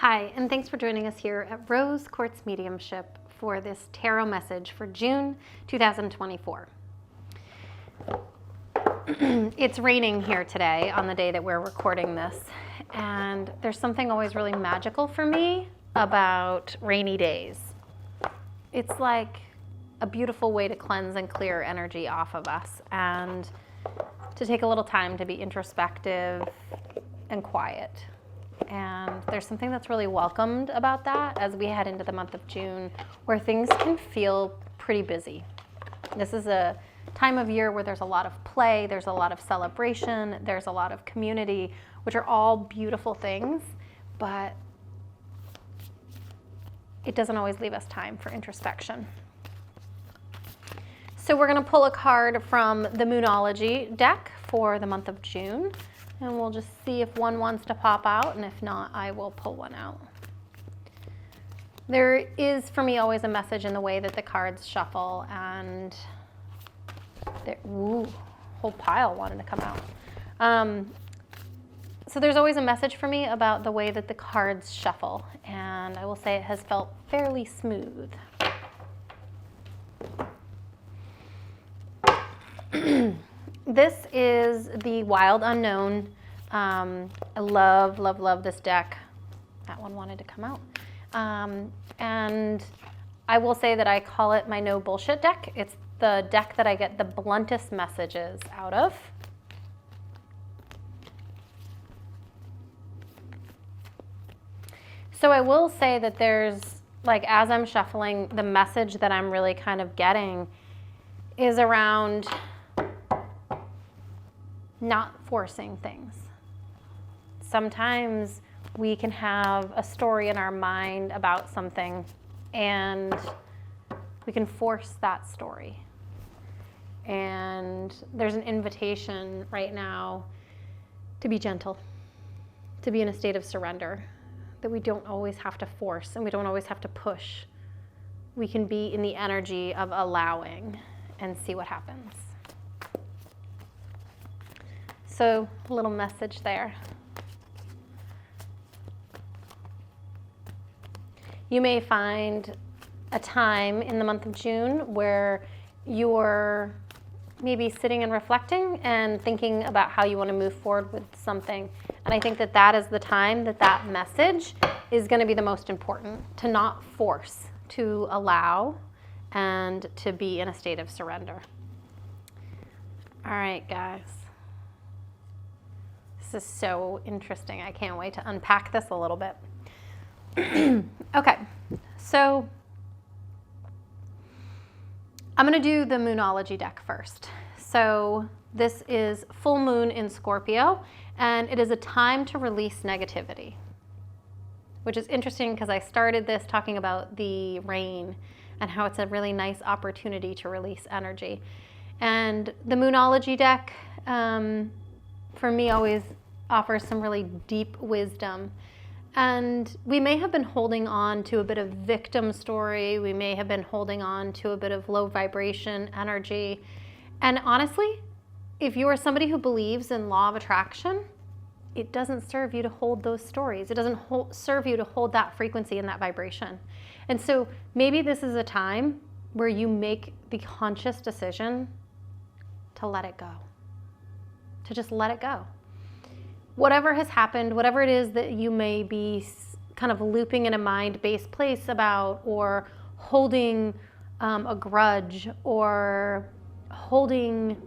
Hi, and thanks for joining us here at Rose Quartz Mediumship for this tarot message for June 2024. It's raining here today on the day that we're recording this, and there's something always really magical for me about rainy days. It's like a beautiful way to cleanse and clear energy off of us and to take a little time to be introspective and quiet. And there's something that's really welcomed about that as we head into the month of June, where things can feel pretty busy. This is a time of year where there's a lot of play, there's a lot of celebration, there's a lot of community, which are all beautiful things, but it doesn't always leave us time for introspection. So we're going to pull a card from the Moonology deck for the month of June. And we'll just see if one wants to pop out, and if not, I will pull one out. There is, for me, always a message in the way that the cards shuffle, and whole pile wanted to come out. So there's always a message for me about the way that the cards shuffle, and I will say it has felt fairly smooth. This is the Wild Unknown. I love, love, love this deck. That one wanted to come out. And I will say that I call it my no bullshit deck. It's the deck that I get the bluntest messages out of. So I will say that there's, like, as I'm shuffling, the message that I'm really kind of getting is around not forcing things. Sometimes we can have a story in our mind about something and we can force that story. And there's an invitation right now to be gentle, to be in a state of surrender, that we don't always have to force and we don't always have to push. We can be in the energy of allowing and see what happens. So, a little message there. You may find a time in the month of June where you're maybe sitting and reflecting and thinking about how you want to move forward with something. And I think that that is the time that that message is going to be the most important, to not force, to allow, and to be in a state of surrender. All right, guys. This is so interesting. I can't wait to unpack this a little bit. Okay, so I'm going to do the Moonology deck first. So this is full moon in Scorpio, and it is a time to release negativity, which is interesting because I started this talking about the rain and how it's a really nice opportunity to release energy. And the Moonology deck, for me, always offers some really deep wisdom. And we may have been holding on to a bit of victim story. We may have been holding on to a bit of low vibration energy. And honestly, if you are somebody who believes in law of attraction, it doesn't serve you to hold those stories. It doesn't serve you to hold that frequency and that vibration. And so maybe this is a time where you make the conscious decision to let it go, to just let it go. Whatever has happened, whatever it is that you may be kind of looping in a mind-based place about, or holding a grudge, or holding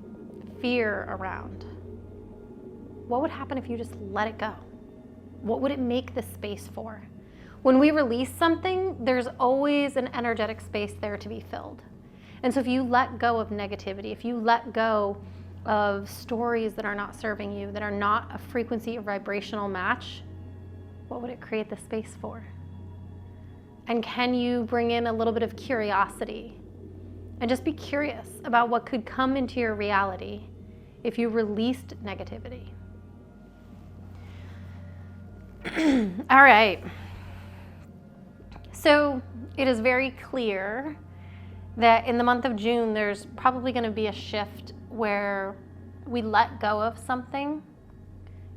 fear around, what would happen if you just let it go? What would it make the space for? When we release something, there's always an energetic space there to be filled. And so if you let go of negativity, if you let go of stories that are not serving you, that are not a frequency or vibrational match, what would it create the space for? And can you bring in a little bit of curiosity and just be curious about what could come into your reality if you released negativity? All right. So it is very clear that in the month of June, there's probably going to be a shift where we let go of something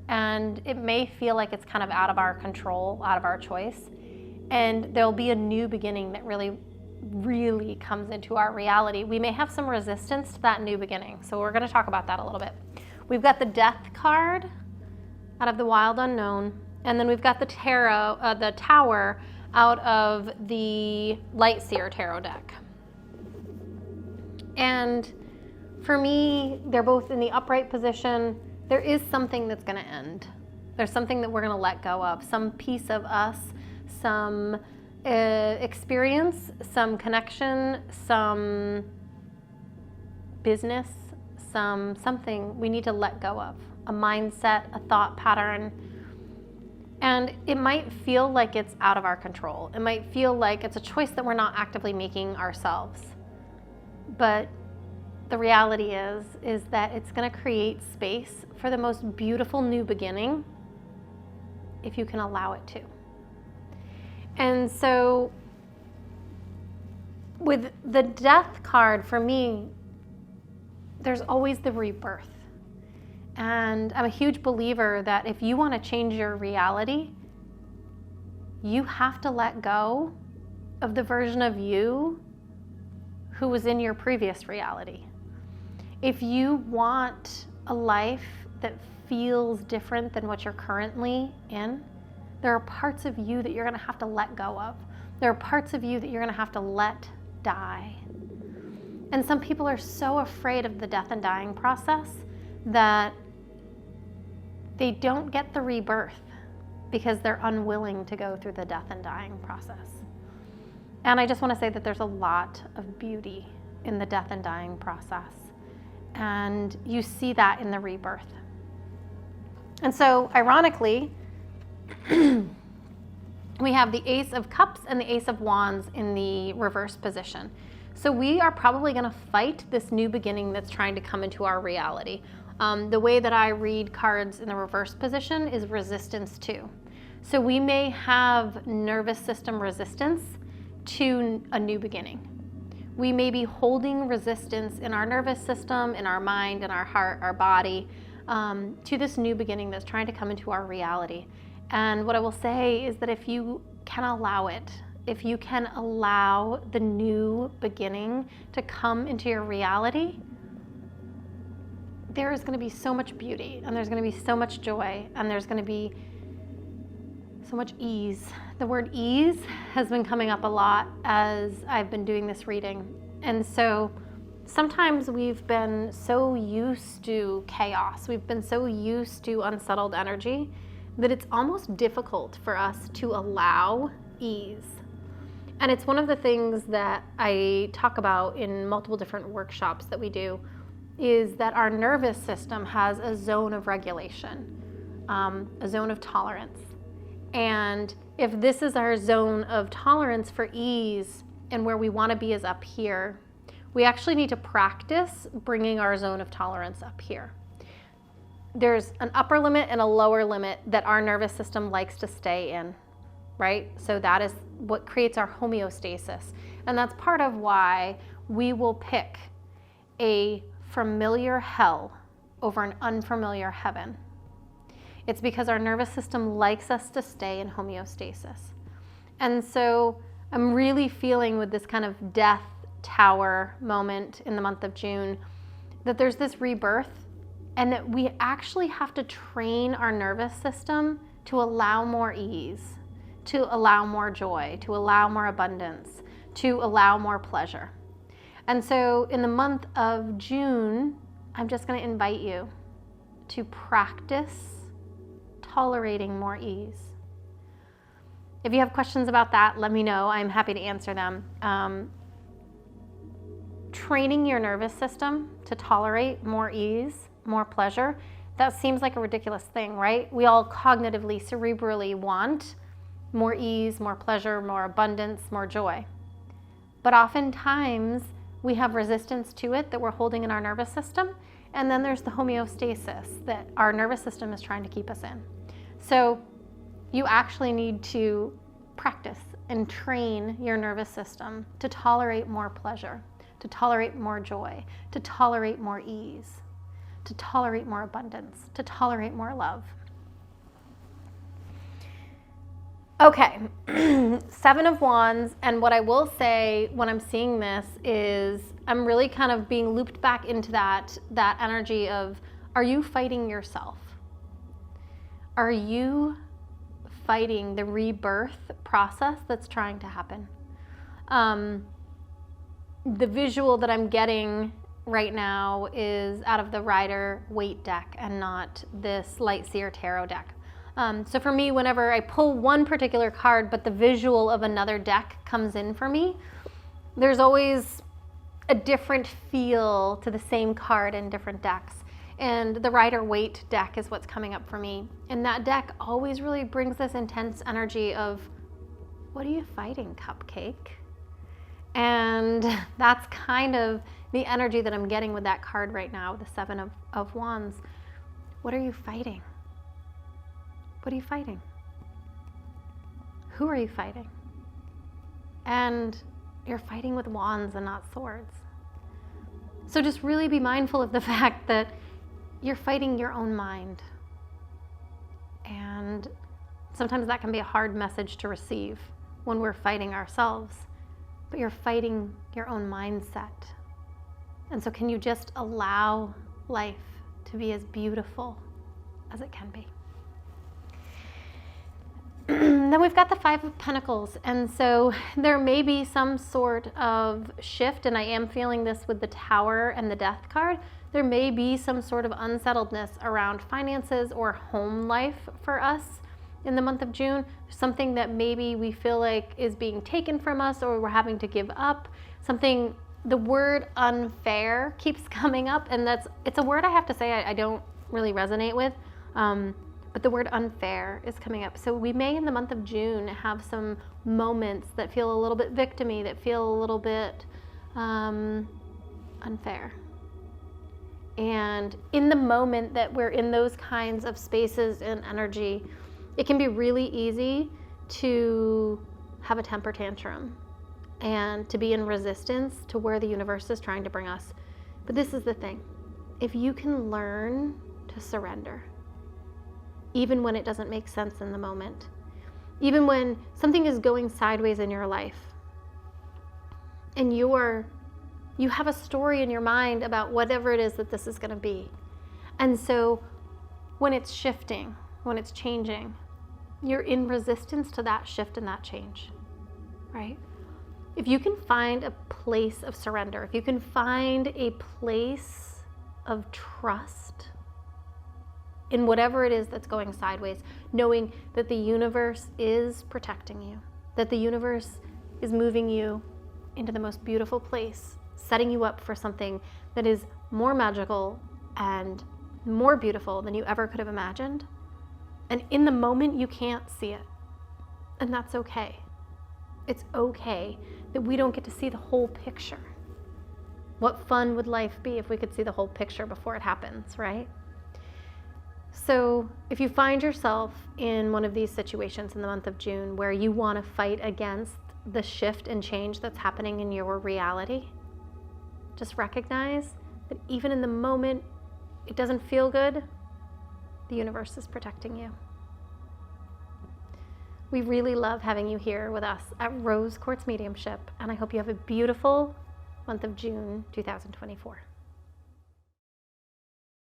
and it may feel like it's kind of out of our control, out of our choice. And there'll be a new beginning that really comes into our reality. We may have some resistance to that new beginning. So we're going to talk about that a little bit. We've got the Death card out of the Wild Unknown. And then we've got the Tower out of the Lightseer Tarot deck. And for me, they're both in the upright position. There is something that's going to end. There's something that we're going to let go of. Some piece of us, some experience, some connection, some business, something we need to let go of. A mindset, a thought pattern. And it might feel like it's out of our control. It might feel like it's a choice that we're not actively making ourselves. But the reality is that it's going to create space for the most beautiful new beginning if you can allow it to. And so with the Death card, for me, there's always the rebirth. And I'm a huge believer that if you want to change your reality, you have to let go of the version of you who was in your previous reality. If you want a life that feels different than what you're currently in, there are parts of you that you're going to have to let go of. There are parts of you that you're going to have to let die. And some people are so afraid of the death and dying process that they don't get the rebirth because they're unwilling to go through the death and dying process. And I just want to say that there's a lot of beauty in the death and dying process. And you see that in the rebirth. And so, ironically, we have the Ace of Cups and the Ace of Wands in the reverse position. So we are probably going to fight this new beginning that's trying to come into our reality. The way that I read cards in the reverse position is resistance to. So we may have nervous system resistance to a new beginning. We may be holding resistance in our nervous system, in our mind, in our heart, our body, to this new beginning that's trying to come into our reality. And what I will say is that if you can allow it, if you can allow the new beginning to come into your reality, there is going to be so much beauty, and there's going to be so much joy, and there's going to be so much ease. The word ease has been coming up a lot as I've been doing this reading. And so sometimes we've been so used to chaos, we've been so used to unsettled energy that it's almost difficult for us to allow ease. And it's one of the things that I talk about in multiple different workshops that we do, is that our nervous system has a zone of regulation, a zone of tolerance. And if this is our zone of tolerance for ease and where we want to be is up here, we actually need to practice bringing our zone of tolerance up here. There's an upper limit and a lower limit that our nervous system likes to stay in, right? So that is what creates our homeostasis. And that's part of why we will pick a familiar hell over an unfamiliar heaven. It's because our nervous system likes us to stay in homeostasis. And so I'm really feeling with this kind of death tower moment in the month of June that there's this rebirth, and that we actually have to train our nervous system to allow more ease, to allow more joy, to allow more abundance, to allow more pleasure. And so in the month of June, I'm just going to invite you to practice tolerating more ease. If you have questions about that, let me know. I'm happy to answer them. Training your nervous system to tolerate more ease, more pleasure, that seems like a ridiculous thing, right? We all cognitively, cerebrally want more ease, more pleasure, more abundance, more joy. But oftentimes, we have resistance to it that we're holding in our nervous system, and then there's the homeostasis that our nervous system is trying to keep us in. So you actually need to practice and train your nervous system to tolerate more pleasure, to tolerate more joy, to tolerate more ease, to tolerate more abundance, to tolerate more love. Okay, Seven of Wands, and what I will say when I'm seeing this is I'm really kind of being looped back into that energy of, are you fighting yourself? Are you fighting the rebirth process that's trying to happen? The visual that I'm getting right now is out of the Rider-Waite deck and not this Light Seer Tarot deck. So for me, whenever I pull one particular card, but the visual of another deck comes in for me, there's always a different feel to the same card in different decks. And the Rider-Waite deck is what's coming up for me. And that deck always really brings this intense energy of, what are you fighting, cupcake? And that's kind of the energy that I'm getting with that card right now, the Seven of Wands. What are you fighting? What are you fighting? Who are you fighting? And you're fighting with wands and not swords. So just really be mindful of the fact that you're fighting your own mind. And sometimes that can be a hard message to receive when we're fighting ourselves, but you're fighting your own mindset. And so can you just allow life to be as beautiful as it can be? Then we've got the Five of Pentacles, and so there may be some sort of shift, and I am feeling this with the Tower and the Death card. There may be some sort of unsettledness around finances or home life for us in the month of June. Something that maybe we feel like is being taken from us or we're having to give up. Something, the word unfair keeps coming up, and it's a word I have to say I don't really resonate with. But the word unfair is coming up. So we may in the month of June have some moments that feel a little bit victim-y, that feel a little bit unfair. And in the moment that we're in those kinds of spaces and energy, it can be really easy to have a temper tantrum and to be in resistance to where the universe is trying to bring us. But this is the thing. If you can learn to surrender, even when it doesn't make sense in the moment, even when something is going sideways in your life, and you have a story in your mind about whatever it is that this is going to be. And so when it's shifting, when it's changing, you're in resistance to that shift and that change, right? If you can find a place of surrender, if you can find a place of trust in whatever it is that's going sideways, knowing that the universe is protecting you, that the universe is moving you into the most beautiful place, setting you up for something that is more magical and more beautiful than you ever could have imagined. And in the moment, you can't see it. And that's okay. It's okay that we don't get to see the whole picture. What fun would life be if we could see the whole picture before it happens, right? So if you find yourself in one of these situations in the month of June where you want to fight against the shift and change that's happening in your reality, just recognize that even in the moment it doesn't feel good, the universe is protecting you. We really love having you here with us at Rose Quartz Mediumship, and I hope you have a beautiful month of June 2024.